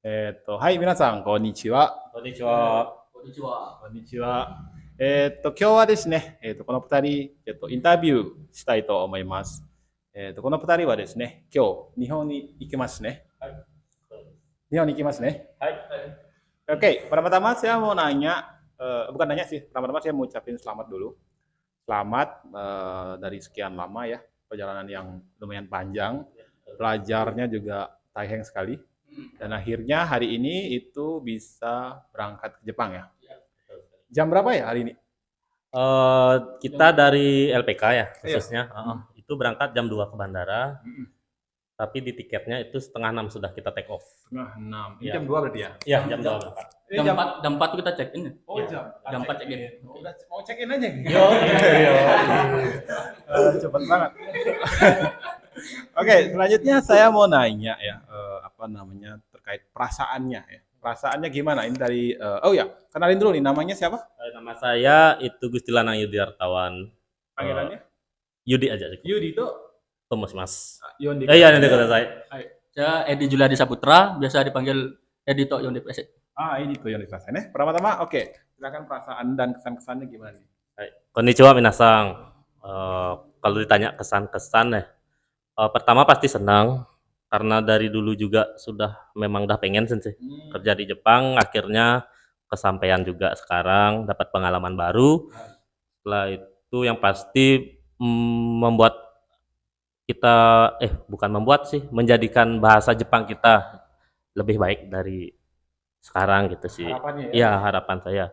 はい、皆さん、こんにちは。こんにちは。こんにちは。こんにちは。今日はですね、この二人、インタビューしたいと思います。この二人はですね、今日、日本に行きますね。はい。日本に行きますね。Hai. Oke, pertama-tama saya mau nanya, bukan nanya sih, pertama-tama saya mau ucapin selamat dulu. Selamat dari sekian lama ya, perjalanan yang lumayan panjang, belajarnya juga tayang sekali. Dan akhirnya hari ini itu bisa berangkat ke Jepang ya. Jam berapa ya hari ini? Kita dari LPK ya Iya. khususnya. Itu berangkat jam 2 ke bandara, tapi di tiketnya itu setengah 6 sudah kita take off. Setengah 6. Ini Iya. jam 2 berarti ya? Iya, jam 2 berangkat. Ini Jam 4 tuh kita check in. Oh, jam. Jam 4 check in. Udah mau check in aja gitu. Iya. Cepet banget. Oke, selanjutnya saya mau nanya ya, apa namanya terkait perasaannya ya. Perasaannya gimana? Ini dari oh ya, kenalin dulu nih namanya siapa? Nama saya itu Gusti Lanang Yudi Artawan. Panggilannya? Yudi aja cukup. Yudi itu Thomas Mas. Yondi. Iya, nanti kata saya. Saya Edi Juliadi Saputra, biasa dipanggil Edi Tok Yondi Preset. Ini tuh Yondi Prasen ya. Pertama-tama oke, silakan perasaan dan kesan-kesannya gimana nih? Konnichiwa minasang. Kalau ditanya kesan-kesan ya, pertama pasti senang karena dari dulu juga memang udah pengen sih kerja di Jepang, akhirnya kesampaian juga sekarang dapat pengalaman baru. Setelah itu yang pasti membuat kita bukan membuat sih, menjadikan bahasa Jepang kita lebih baik dari sekarang gitu sih. Harapannya ya? Iya, harapan saya.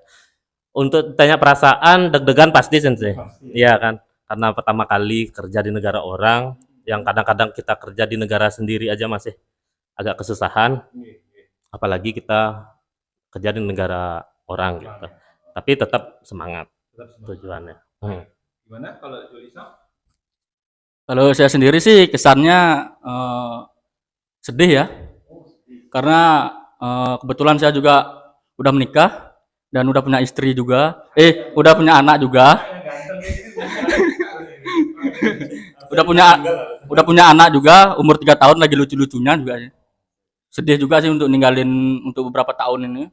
Untuk tanya perasaan, deg-degan pasti sensei. Pasti. Iya kan, karena pertama kali kerja di negara orang, yang kadang-kadang kita kerja di negara sendiri aja masih agak kesusahan, apalagi kita kerja di negara orang gitu. Tapi tetap semangat tujuannya. Gimana kalau Julisa? Kalau saya sendiri sih kesannya sedih ya. Karena kebetulan saya juga udah menikah dan udah punya istri juga. Udah punya anak juga. Udah punya anak juga, umur 3 tahun lagi lucu-lucunya juga. Sedih juga sih untuk ninggalin untuk beberapa tahun ini.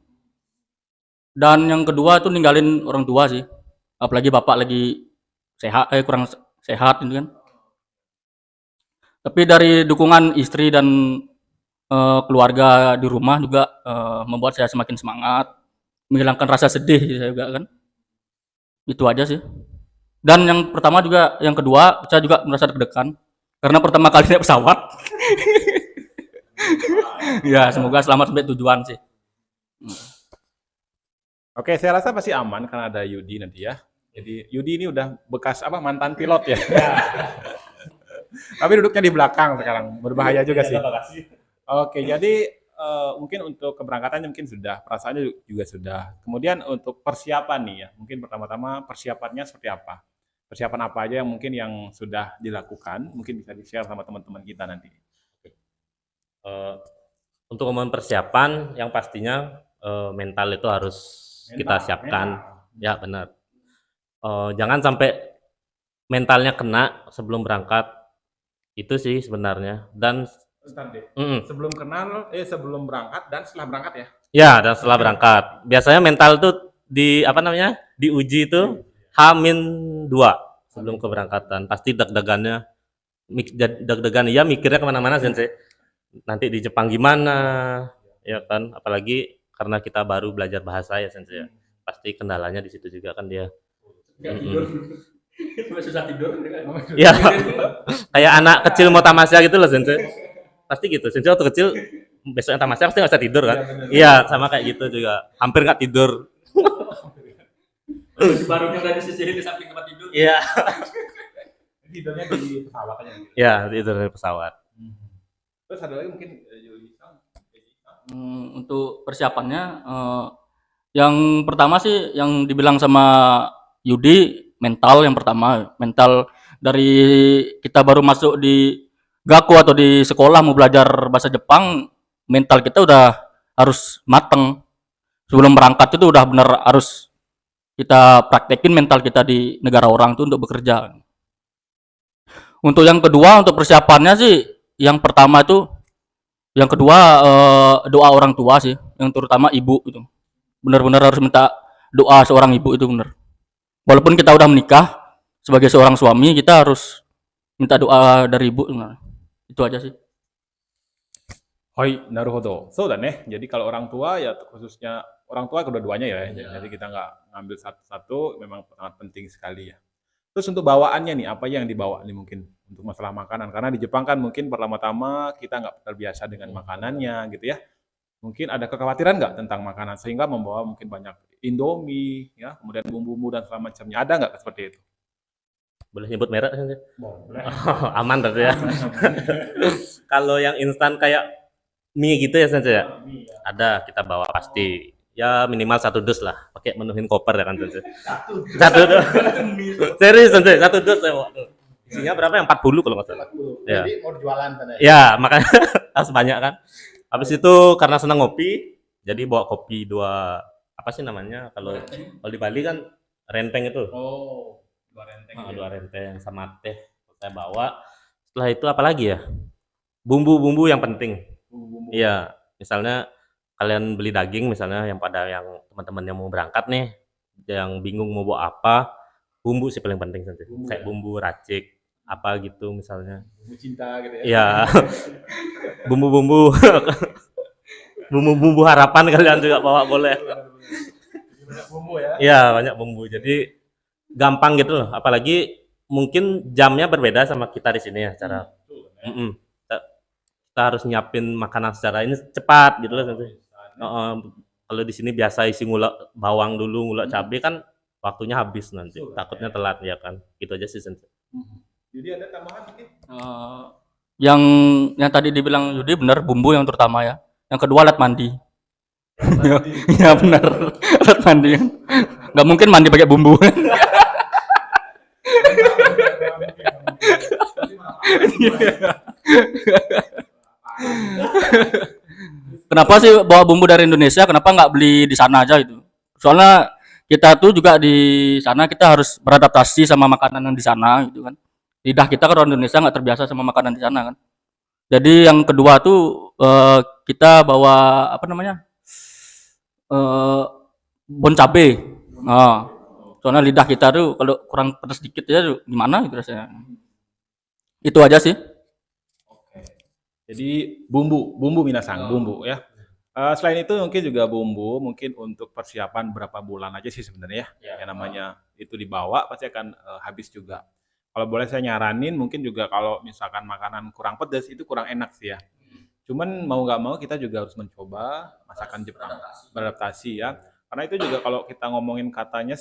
Dan yang kedua tuh ninggalin orang tua sih. Apalagi bapak lagi kurang sehat gitu kan. Tapi dari dukungan istri dan keluarga di rumah juga membuat saya semakin semangat, menghilangkan rasa sedih saya juga kan. Itu aja sih. Dan yang kedua saya juga merasa deg-degan karena pertama kali naik pesawat. Ya, semoga selamat sampai tujuan sih. Oke, saya rasa pasti aman karena ada Yudi nanti ya. Jadi Yudi ini udah bekas mantan pilot ya. Tapi duduknya di belakang sekarang, berbahaya juga sih. Oke, jadi mungkin untuk keberangkatannya mungkin sudah, perasaannya juga sudah. Kemudian untuk persiapan nih ya, mungkin pertama-tama persiapannya seperti apa? Persiapan apa aja yang mungkin yang sudah dilakukan, mungkin bisa di-share sama teman-teman kita nanti. Untuk ngomongin persiapan, yang pastinya mental itu harus kita siapkan. Ya benar. Jangan sampai mentalnya kena sebelum berangkat. Itu sih sebenarnya. Dan Bentar deh. Sebelum berangkat dan setelah berangkat ya? Ya, dan setelah berangkat. Biasanya mental tuh diuji itu H-2 sebelum keberangkatan. Pasti deg-degannya, ya mikirnya kemana-mana sensei. Nanti di Jepang gimana, ya kan? Apalagi karena kita baru belajar bahasa ya sensei. Pasti kendalanya di situ juga kan dia. Susah tidur. Ya, kayak anak kecil mau tamasya gitu loh sensei. Pasti gitu. Sensei waktu kecil besoknya tamasya pasti nggak bisa tidur kan? Iya, sama kayak gitu juga. Hampir nggak tidur. Barunya udah disisirin di samping tempat tidur. Iya. Tidurnya di pesawat aja. Iya, tidur dari pesawat. Terus ada lagi mungkin Julisa. Untuk persiapannya, yang pertama sih yang dibilang sama Yudi, mental yang pertama. Mental dari kita baru masuk di Gaku atau di sekolah mau belajar bahasa Jepang, mental kita udah harus mateng. Sebelum berangkat itu udah bener harus kita praktekin mental kita di negara orang itu untuk bekerja. Untuk yang kedua, untuk persiapannya sih, yang pertama itu Yang kedua doa orang tua sih, yang terutama ibu itu. Benar-benar harus minta doa seorang ibu itu benar. Walaupun kita udah menikah sebagai seorang suami, kita harus minta doa dari ibu. Benar. Itu aja sih. Hoi, naruhodo. So dan jadi kalau orang tua ya khususnya orang tua kedua-duanya ya. Jadi kita nggak ngambil satu-satu, memang sangat penting sekali ya. Terus untuk bawaannya nih, apa yang dibawa nih mungkin untuk masalah makanan? Karena di Jepang kan mungkin pertama-tama kita nggak terbiasa dengan makanannya gitu ya. Mungkin ada kekhawatiran nggak tentang makanan sehingga membawa mungkin banyak Indomie ya, kemudian bumbu-bumbu dan segala macamnya. Ada nggak seperti itu? Boleh nyebut merek kan? Boleh. Aman berarti ya. Kalau yang instan kayak mie gitu ya Sensei ya? Ada, kita bawa pasti. Ya minimal 1 dus lah, pakai menuhin koper ya kan Sensei. Satu dus. Serius Sensei, 1 dus ya. Isinya berapa ya? 40 kalau nggak salah. 40. Ya. Jadi mau jualan sana ya? Ya, makanya harus banyak kan. Habis itu karena senang ngopi, jadi bawa kopi 2, apa sih namanya? Kalau di Bali kan renteng itu. Oh, 2 renteng. 2 renteng sama teh saya bawa. Setelah itu apa lagi ya? Bumbu-bumbu yang penting. Bumbu-bumbu. Iya, misalnya kalian beli daging misalnya yang teman-teman yang mau berangkat nih, yang bingung mau bawa apa, bumbu sih paling penting Sensei. Bumbu Kayak ya? bumbu racik apa gitu misalnya. Bumbu cinta gitu ya? Iya. Bumbu-bumbu bumbu-bumbu harapan kalian juga bawa boleh. Banyak bumbu ya? Iya, banyak bumbu. Jadi gampang gitu loh. Apalagi mungkin jamnya berbeda sama kita di sini ya cara. Kita harus nyiapin makanan secara ini cepat gitu loh Sensei. Kalau di sini biasa isi ngulek bawang dulu, ngulek cabai kan waktunya habis nanti. Takutnya telat ya kan. Gitu aja sih Sensei. Jadi ada tambahan sedikit? Yang tadi dibilang Yudi benar, bumbu yang terutama ya. Yang kedua alat mandi. Ya benar, alat mandi. Nggak mungkin mandi pakai bumbu. Kenapa sih bawa bumbu dari Indonesia? Kenapa nggak beli di sana aja itu? Soalnya kita tuh juga di sana kita harus beradaptasi sama makanan yang di sana gitu kan. Lidah kita kan orang Indonesia nggak terbiasa sama makanan di sana kan. Jadi yang kedua tuh kita bawa apa namanya bon cabe. Soalnya lidah kita tuh kalau kurang pedas sedikit ya gimana gitu rasanya. Itu aja sih. Jadi bumbu minasang, bumbu ya. Selain itu mungkin juga bumbu, mungkin untuk persiapan berapa bulan aja sih sebenarnya ya. Yang namanya itu dibawa pasti akan habis juga. Kalau boleh saya nyaranin mungkin juga kalau misalkan makanan kurang pedas itu kurang enak sih ya. Cuman mau nggak mau kita juga harus mencoba masakan Jepang, beradaptasi ya. Karena itu juga kalau kita ngomongin katanya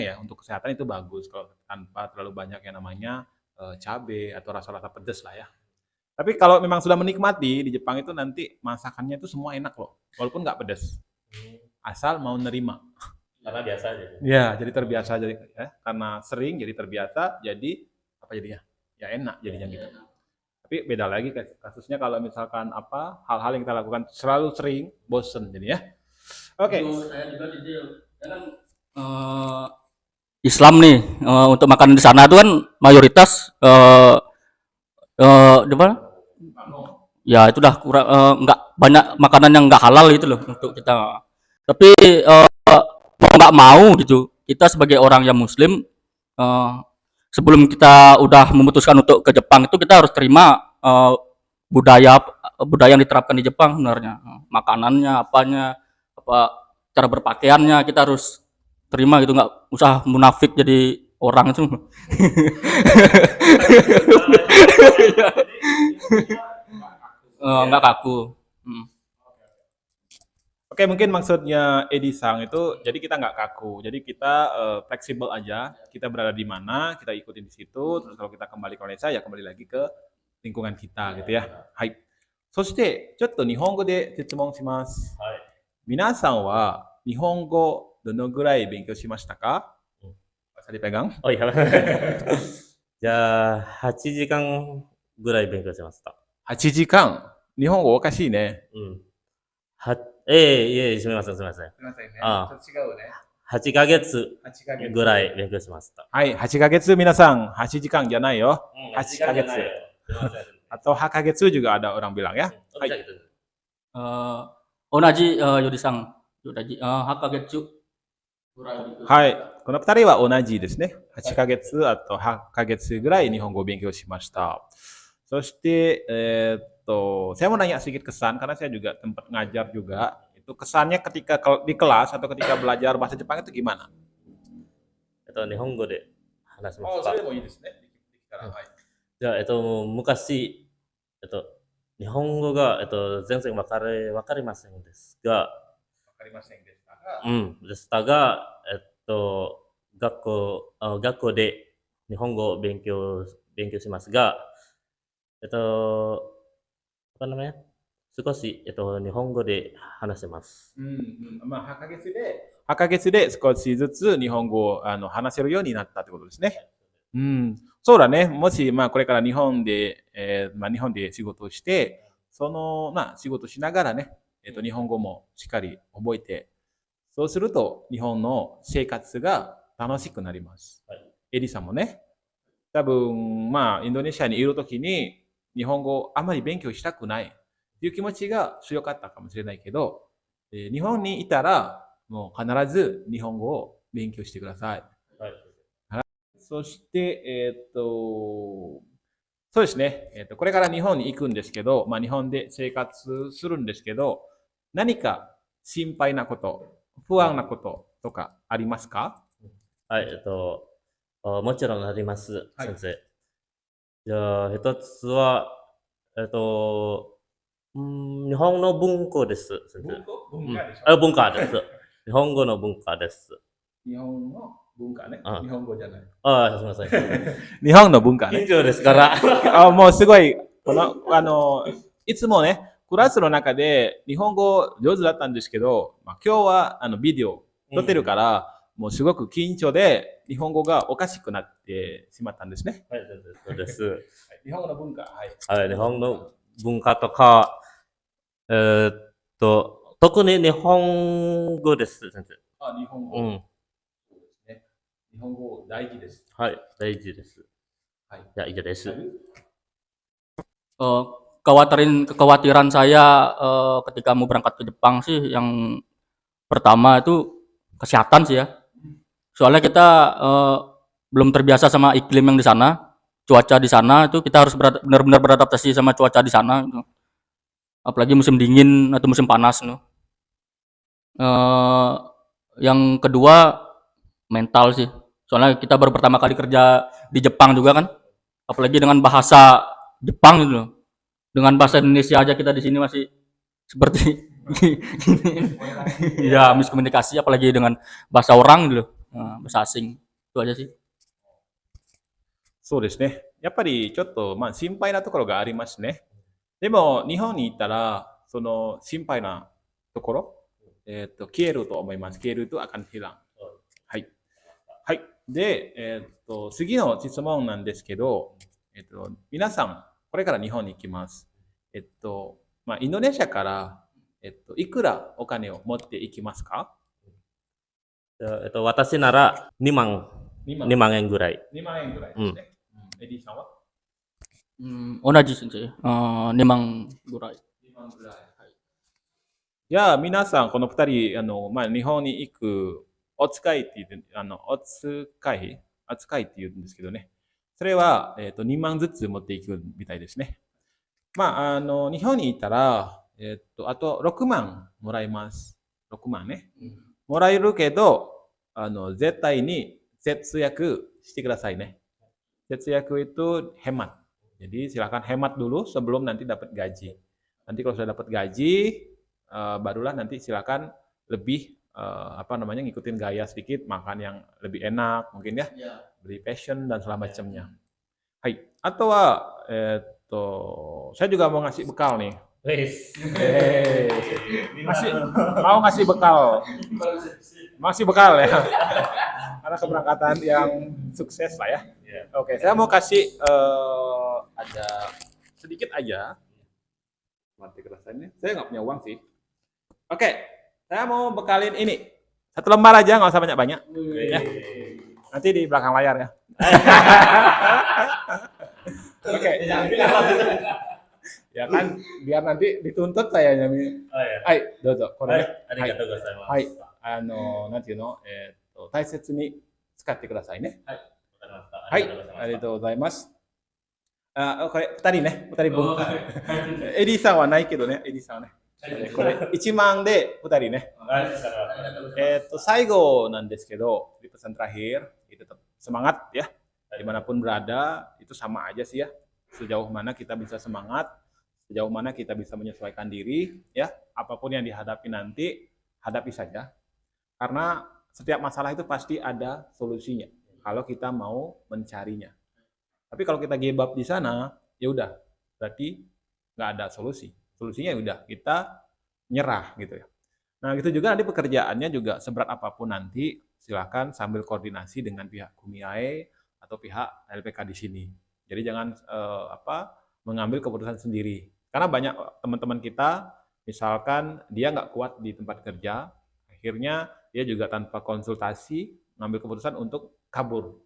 ya untuk kesehatan itu bagus kalau tanpa terlalu banyak yang namanya cabai atau rasa-rasa pedas lah ya. Tapi kalau memang sudah menikmati di Jepang itu nanti masakannya itu semua enak loh, walaupun nggak pedas. Asal mau nerima. Karena biasa aja. Ya, jadi terbiasa jadi ya, karena sering jadi terbiasa, jadi apa jadinya? Ya enak jadinya gitu. Tapi beda lagi kasusnya kalau misalkan apa hal-hal yang kita lakukan selalu sering bosen jadi ya. Oke. Saya juga Islam nih untuk makanan di sana itu kan mayoritas di mana? Ya itu dah kurang nggak banyak makanan yang nggak halal itu loh untuk kita. Tapi mau nggak mau gitu, kita sebagai orang yang Muslim sebelum kita udah memutuskan untuk ke Jepang itu kita harus terima budaya yang diterapkan di Jepang sebenarnya. Makanannya, apanya, apa cara berpakaiannya kita harus terima gitu, nggak usah munafik jadi orang itu. Nggak kaku. Oke, mungkin maksudnya Edi Sang itu jadi kita nggak kaku, jadi kita fleksibel aja. Kita berada di mana, kita ikutin di situ. Terus kalau kita kembali ke Indonesia, ya kembali lagi ke lingkungan kita gitu ya. Hai. そして、ちょっと日本語で質問します。はい。皆さんは日本語どのぐらい勉強しましたか？Bisa dipegang? Oh iya. じゃあ8時間ぐらい勉強しました。8時間。日本語おかしいね。すみません。すみませんね。あちょっと違うね。 8ヶ月8ヶ月ぐらい勉強しました。はい、8ヶ月皆さん、8時間じゃないよ。8ヶ月。Atau hakagetsu juga ada orang bilang ya. Oh, bisa gitu. Onaji Yudi-san. Hakagetsu. Hai, この二人は同じですね。8ヶ月、あと8ヶ月ぐらい日本語を勉強しました。そして、saya mau nanya sedikit kesan, karena saya juga tempat ngajar juga. Itu kesannya ketika di kelas atau ketika belajar bahasa Jepang itu gimana? 日本語で話しますか。それでもいいですね。じゃあ、昔、日本語が、全然わかりませんですが、わかりませんでしたが、でしたが、学校で日本語を勉強しますが、apa namanya? 少し、日本語で話せます。まあ、8ヶ月で少しずつ日本語を話せるようになったってことですね。そうだね。もし、まあ、これから日本で、日本で仕事をして、仕事しながらね、日本語もしっかり覚えて、そうすると日本の生活が楽しくなります。エリさんもね、多分、まあ、インドネシアにいるときに、日本語をあまり勉強したくないという気持ちが強かったかもしれないけど、日本にいたら、もう必ず日本語を勉強してください。そして、そうですね、これから日本に行くんですけど、まあ、日本で生活するんですけど、何か心配なこと、不安なこととかありますか？はい、もちろんあります、先生。じゃあ、一つは、日本の文化です、先生。文化です。日本語の文化です。日本の文化ね。日本語じゃない。すみません。日本の文化ね。緊張ですから。もうすごい、いつもね、クラスの中で日本語上手だったんですけど、まあ、今日はビデオ撮ってるから、もうすごく緊張で日本語がおかしくなってしまったんですね。はい、そうです。日本語の文化。はい、日本の文化とか、特に日本語です、先生。日本語。そうですね。日本語大事です。はい、大事です。はい。じゃあ、以上です。Kekhawatiran saya ketika mau berangkat ke Jepang sih yang pertama itu kesehatan sih ya. Soalnya kita belum terbiasa sama iklim yang di sana, cuaca di sana itu kita harus benar-benar beradaptasi sama cuaca di sana gitu. Apalagi musim dingin atau musim panas gitu. Yang kedua mental sih. Soalnya kita baru pertama kali kerja di Jepang juga kan. Apalagi dengan bahasa Jepang gitu loh. Dengan bahasa Indonesia aja kita di sini masih seperti ya miskomunikasi, apalagi dengan bahasa orang gitu loh, bahasa asing. Itu aja sih. そうですね。やっぱりちょっと、まあ、心配なところがありますね。でも、日本に行ったら、その心配なところ、消えると思います。消えるとakan hilang。はい。はい。で、次の質問なんですけど、皆さん、これから日本に行きます。まあ、インドネシアから、いくらお金を持って行きますか？私なら2万円ぐらい。2万円ぐらいですね。エディさんは同じ先生。2万ぐらい。2万ぐらい。はい。じゃあ、皆さん、この2人、まあ、日本に行くお使いって言って、お使いって言うんですけどね。それは、2万ずつ持っていくみたいですね。まあ、日本に行ったら、あと6万もらいます。6万ね。もらえるけど、絶対に節約してくださいね。節約itu hemat. Jadi silakan hemat dulu sebelum nanti dapat gaji. Nanti kalau sudah dapat gaji, barulah nanti silakan lebih ngikutin gaya sedikit, makan yang lebih enak mungkin ya. Beli passion dan segala macamnya. Hai. Atau saya juga mau ngasih bekal nih. Mau ngasih bekal. Masih bekal ya. Karena keberangkatan yang sukses lah ya. Oke, saya mau kasih ada sedikit aja. Mati kerasannya. Saya nggak punya uang sih. Oke, saya mau bekalin ini. 1 lembar aja, nggak usah banyak-banyak. Ya. Nanti di belakang layar ya. Oke. Ya kan, biar nanti dituntut sayanya. Oh ya. Hai, dozo. Kore ne. Arigatou gozaimasu. はい。なんていうの大切に使ってくださいね。はい。ありがとうございます。これ、二人ね。二人分。エリーさんはないけどね。エリーさんはね。これ、1万で二人ね。最後なんですけど, di pesan terakhir, tetap semangat ya. Dimanapun berada, itu sama aja sih ya. Sejauh mana kita bisa semangat, sejauh mana kita bisa menyesuaikan diri, ya. Apapun yang dihadapi nanti, hadapi saja. Karena setiap masalah itu pasti ada solusinya. Kalau kita mau mencarinya. Tapi kalau kita give up di sana, ya udah, berarti nggak ada solusi. Solusinya ya udah, kita nyerah gitu ya. Nah, gitu juga nanti pekerjaannya juga seberat apapun nanti, silakan sambil koordinasi dengan pihak Kumiae atau pihak LPK di sini. Jadi jangan mengambil keputusan sendiri. Karena banyak teman-teman kita, misalkan dia nggak kuat di tempat kerja, akhirnya dia juga tanpa konsultasi ngambil keputusan untuk kabur.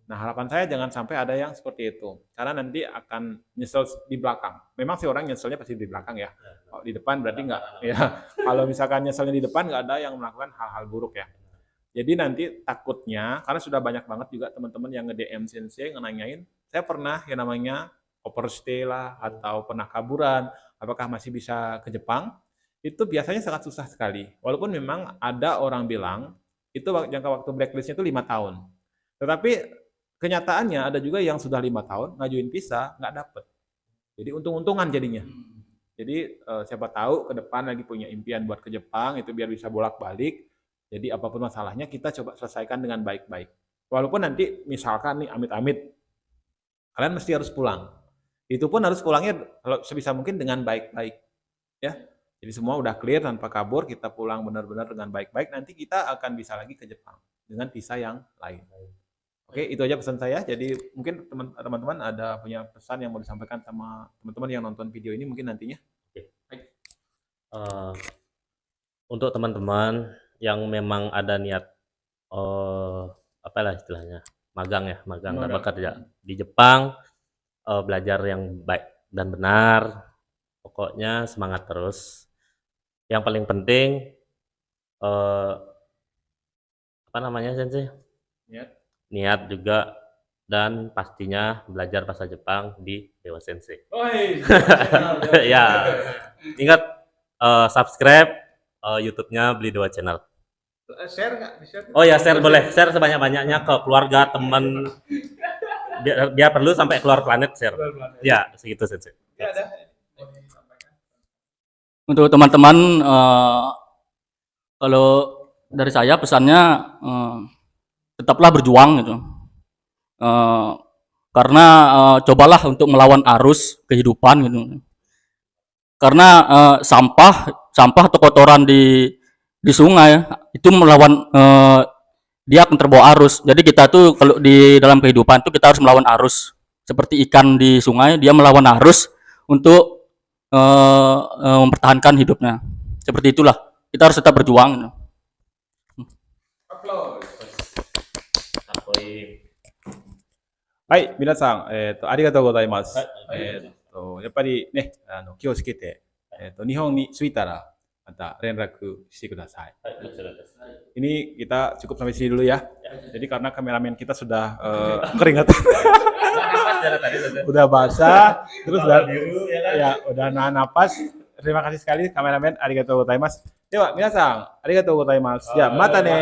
Nah, harapan saya jangan sampai ada yang seperti itu. Karena nanti akan nyesel di belakang. Memang sih orang nyeselnya pasti di belakang ya. Kalau di depan berarti nggak. Ya. Kalau misalkan nyeselnya di depan nggak ada yang melakukan hal-hal buruk ya. Jadi nanti takutnya, karena sudah banyak banget juga teman-teman yang nge-DM Sensei, nge-nanyain, saya pernah yang namanya overstay lah, atau pernah kaburan, apakah masih bisa ke Jepang? Itu biasanya sangat susah sekali. Walaupun memang ada orang bilang, itu jangka waktu blacklistnya itu 5 tahun. Tetapi kenyataannya ada juga yang sudah 5 tahun, ngajuin visa, nggak dapet. Jadi untung-untungan jadinya. Jadi siapa tahu ke depan lagi punya impian buat ke Jepang, itu biar bisa bolak-balik. Jadi apapun masalahnya kita coba selesaikan dengan baik-baik. Walaupun nanti misalkan nih amit-amit, kalian mesti harus pulang. Itu pun harus pulangnya kalau sebisa mungkin dengan baik-baik. Ya. Jadi semua udah clear tanpa kabur, kita pulang benar-benar dengan baik-baik, nanti kita akan bisa lagi ke Jepang dengan visa yang lain. Oke, itu aja pesan saya. Jadi mungkin teman-teman ada punya pesan yang mau disampaikan sama teman-teman yang nonton video ini mungkin nantinya. Oke. Untuk teman-teman yang memang ada niat apalah istilahnya magang dan bekerja di Jepang, belajar yang baik dan benar, pokoknya semangat terus. Yang paling penting apa namanya Sensei? Niat juga, dan pastinya belajar bahasa Jepang di Dewa Sensei. Ya, ingat subscribe YouTube-nya Beli Dewa Channel. Share nggak? Oh ya, share boleh. Share sebanyak-banyaknya ke keluarga, teman. Biar perlu sampai keluar planet share. Ya, segitu Sensei. Ya, ada. Untuk teman-teman, kalau dari saya pesannya tetaplah berjuang gitu. Karena cobalah untuk melawan arus kehidupan gitu. Karena sampah atau kotoran di sungai itu melawan dia akan terbawa arus. Jadi kita tuh kalau di dalam kehidupan tuh kita harus melawan arus. Seperti ikan di sungai, dia melawan arus untuk mempertahankan hidupnya. Seperti itulah. Kita harus tetap berjuang. Hai, 皆さん、ありがとうございます。やっぱりね、気をつけて、日本に着いたら、また連絡してください。Ini kita cukup sampai sini dulu ya. Jadi karena kameramen kita sudah keringetan. Udah basah, terus udah nahan napas. Terima kasih sekali kameramen, arigatou gozaimasu. Dewa, minasan, arigatou gozaimasu. Ya, mata ne.